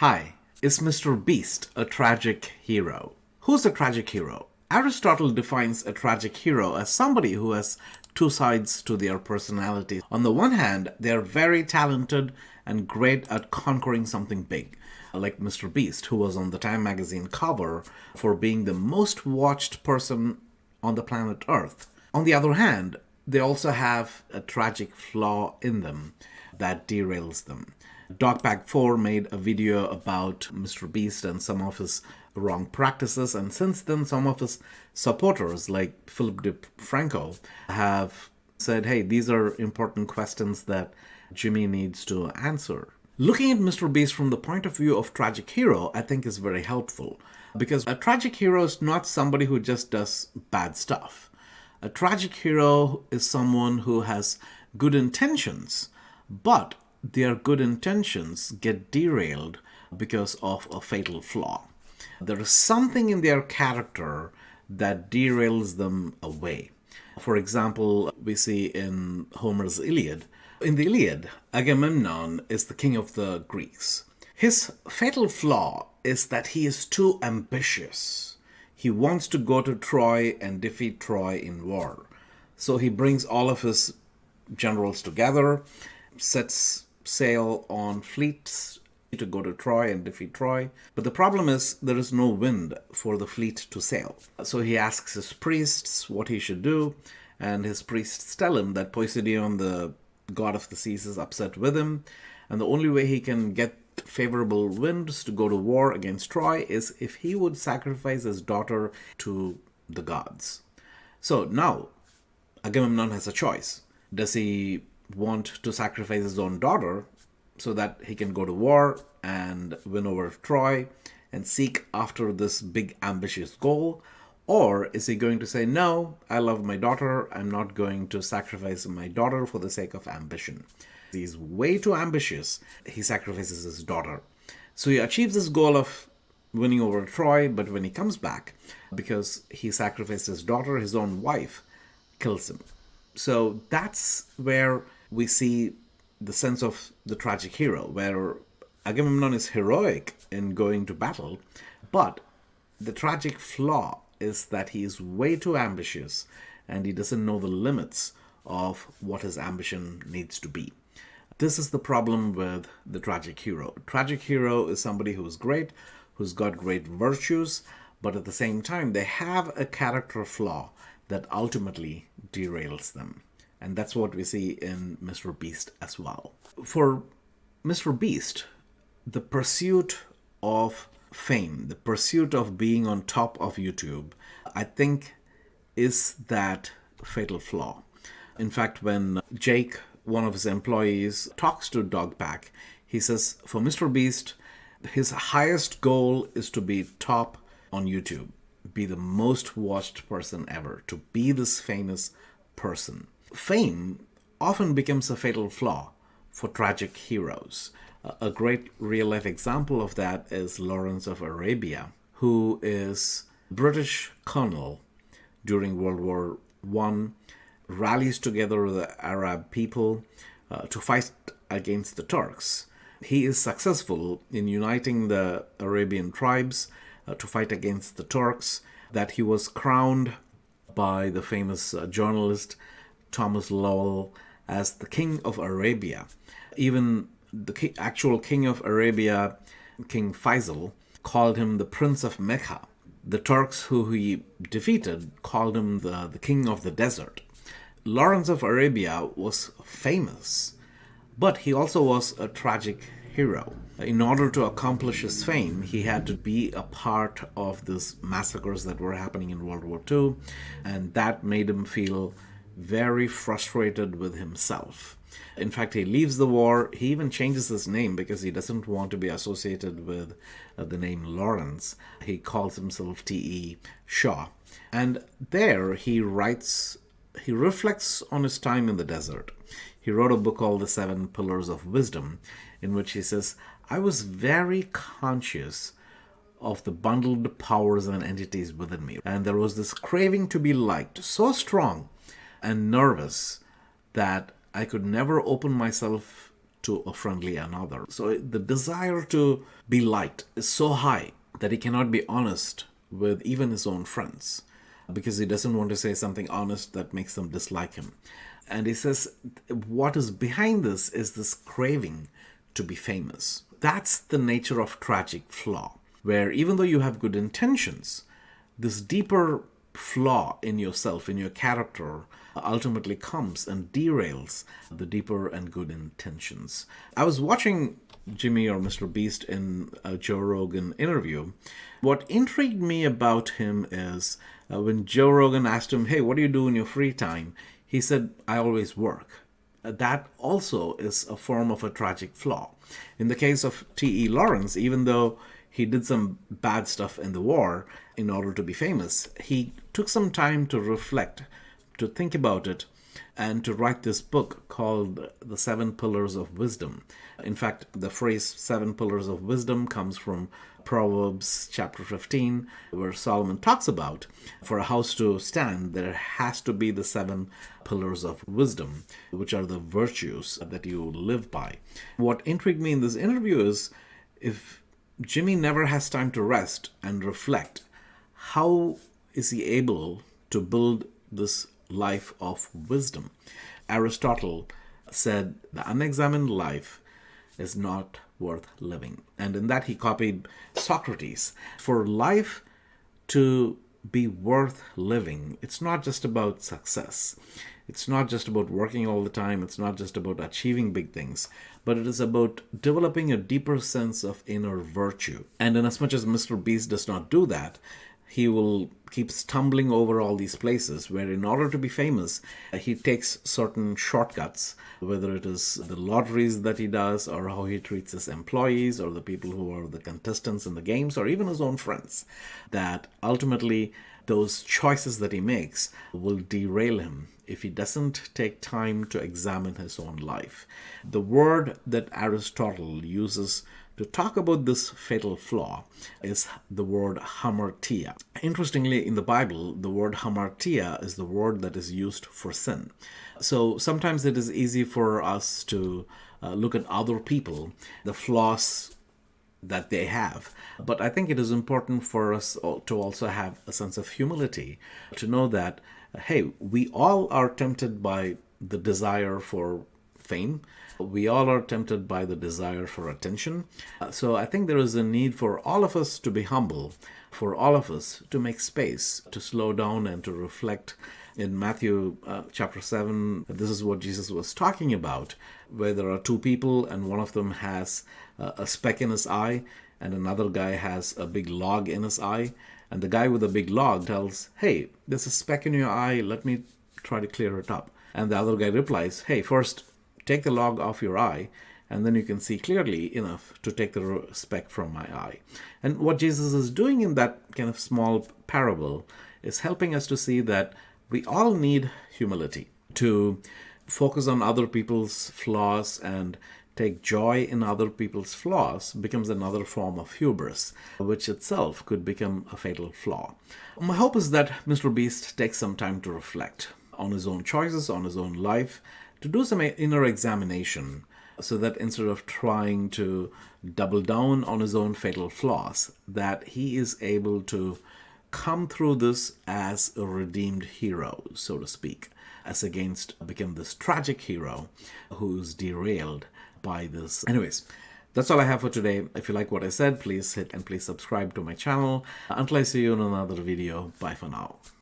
Hi, is Mr. Beast a tragic hero? Who's a tragic hero? Aristotle defines a tragic hero as somebody who has two sides to their personality. On the one hand, they're very talented and great at conquering something big, like Mr. Beast, who was on the Time magazine cover for being the most watched person on the planet Earth. On the other hand, they also have a tragic flaw in them that derails them. Dogpack4 made a video about Mr. Beast and some of his wrong practices, and since then some of his supporters like Philip DeFranco have said, hey, these are important questions that Jimmy needs to answer. Looking at Mr. Beast from the point of view of tragic hero, I think is very helpful, because a tragic hero is not somebody who just does bad stuff. A tragic hero is someone who has good intentions, but their good intentions get derailed because of a fatal flaw. There is something in their character that derails them away. For example, we see in Homer's Iliad. In the Iliad, Agamemnon is the king of the Greeks. His fatal flaw is that he is too ambitious. He wants to go to Troy and defeat Troy in war. So he brings all of his generals together, sets sail on fleets to go to Troy and defeat Troy. But the problem is there is no wind for the fleet to sail. So he asks his priests what he should do, and his priests tell him that Poseidon, the god of the seas, is upset with him, and the only way he can get favorable winds to go to war against Troy is if he would sacrifice his daughter to the gods. So now Agamemnon has a choice. Does he want to sacrifice his own daughter so that he can go to war and win over Troy and seek after this big ambitious goal? Or is he going to say, no, I love my daughter, I'm not going to sacrifice my daughter for the sake of ambition. He's way too ambitious, he sacrifices his daughter. So he achieves his goal of winning over Troy, but when he comes back, because he sacrificed his daughter, his own wife kills him. So that's where we see the sense of the tragic hero, where Agamemnon is heroic in going to battle, but the tragic flaw is that he is way too ambitious and he doesn't know the limits of what his ambition needs to be. This is the problem with the tragic hero. Tragic hero is somebody who is great, who's got great virtues, but at the same time they have a character flaw that ultimately derails them. And that's what we see in Mr. Beast as well. For Mr. Beast, the pursuit of fame, the pursuit of being on top of YouTube, I think is that fatal flaw. In fact, when Jake, one of his employees, talks to Dogpack, he says, for Mr. Beast, his highest goal is to be top on YouTube, be the most watched person ever, to be this famous person. Fame often becomes a fatal flaw for tragic heroes. A great real-life example of that is Lawrence of Arabia, who is a British colonel during World War I, rallies together the Arab people to fight against the Turks. He is successful in uniting the Arabian tribes to fight against the Turks, that he was crowned by the famous journalist Thomas Lowell as the King of Arabia. Even the actual King of Arabia, King Faisal, called him the Prince of Mecca. The Turks who he defeated called him the King of the Desert. Lawrence of Arabia was famous, but he also was a tragic hero. In order to accomplish his fame, he had to be a part of these massacres that were happening in World War II, and that made him feel very frustrated with himself. In fact, he leaves the war. He even changes his name because he doesn't want to be associated with the name Lawrence. He calls himself T.E. Shaw. And there he reflects on his time in the desert. He wrote a book called The 7 Pillars of Wisdom, in which he says, I was very conscious of the bundled powers and entities within me. And there was this craving to be liked, so strong and nervous that I could never open myself to a friendly another. So the desire to be liked is so high that he cannot be honest with even his own friends because he doesn't want to say something honest that makes them dislike him. And he says what is behind this is this craving to be famous. That's the nature of tragic flaw, where even though you have good intentions, this deeper flaw in yourself, in your character, ultimately comes and derails the deeper and good intentions. I was watching Jimmy or Mr. Beast in a Joe Rogan interview. What intrigued me about him is when Joe Rogan asked him, hey, what do you do in your free time? He said, I always work. That also is a form of a tragic flaw. In the case of T.E. Lawrence, even though he did some bad stuff in the war in order to be famous, he took some time to reflect, to think about it, and to write this book called The 7 Pillars of Wisdom. In fact, the phrase 7 Pillars of Wisdom comes from Proverbs chapter 15, where Solomon talks about for a house to stand, there has to be the 7 pillars of wisdom, which are the virtues that you live by. What intrigued me in this interview is if Jimmy never has time to rest and reflect, how is he able to build this life of wisdom? Aristotle said the unexamined life is not worth living. And in that he copied Socrates. For life to be worth living, it's not just about success. It's not just about working all the time. It's not just about achieving big things, but it is about developing a deeper sense of inner virtue. And in as much as Mr. Beast does not do that, he will keep stumbling over all these places where in order to be famous, he takes certain shortcuts, whether it is the lotteries that he does or how he treats his employees or the people who are the contestants in the games or even his own friends, that ultimately those choices that he makes will derail him if he doesn't take time to examine his own life. The word that Aristotle uses to talk about this fatal flaw is the word hamartia. Interestingly, in the Bible, the word hamartia is the word that is used for sin. So sometimes it is easy for us to look at other people, the flaws that they have. But I think it is important for us to also have a sense of humility, to know that, hey, we all are tempted by the desire for fame. We all are tempted by the desire for attention. So I think there is a need for all of us to be humble, for all of us to make space, to slow down and to reflect. In Matthew chapter 7, this is what Jesus was talking about, where there are two people and one of them has a speck in his eye and another guy has a big log in his eye. And the guy with the big log tells, hey, there's a speck in your eye, let me try to clear it up. And the other guy replies, hey, first take the log off your eye, and then you can see clearly enough to take the speck from my eye. And what Jesus is doing in that kind of small parable is helping us to see that we all need humility. To focus on other people's flaws and take joy in other people's flaws becomes another form of hubris, which itself could become a fatal flaw. My hope is that Mr. Beast takes some time to reflect on his own choices, on his own life, to do some inner examination, so that instead of trying to double down on his own fatal flaws, that he is able to come through this as a redeemed hero, so to speak, as against become this tragic hero who's derailed by this. Anyways, that's all I have for today. If you like what I said, please hit and please subscribe to my channel. Until I see you in another video, bye for now.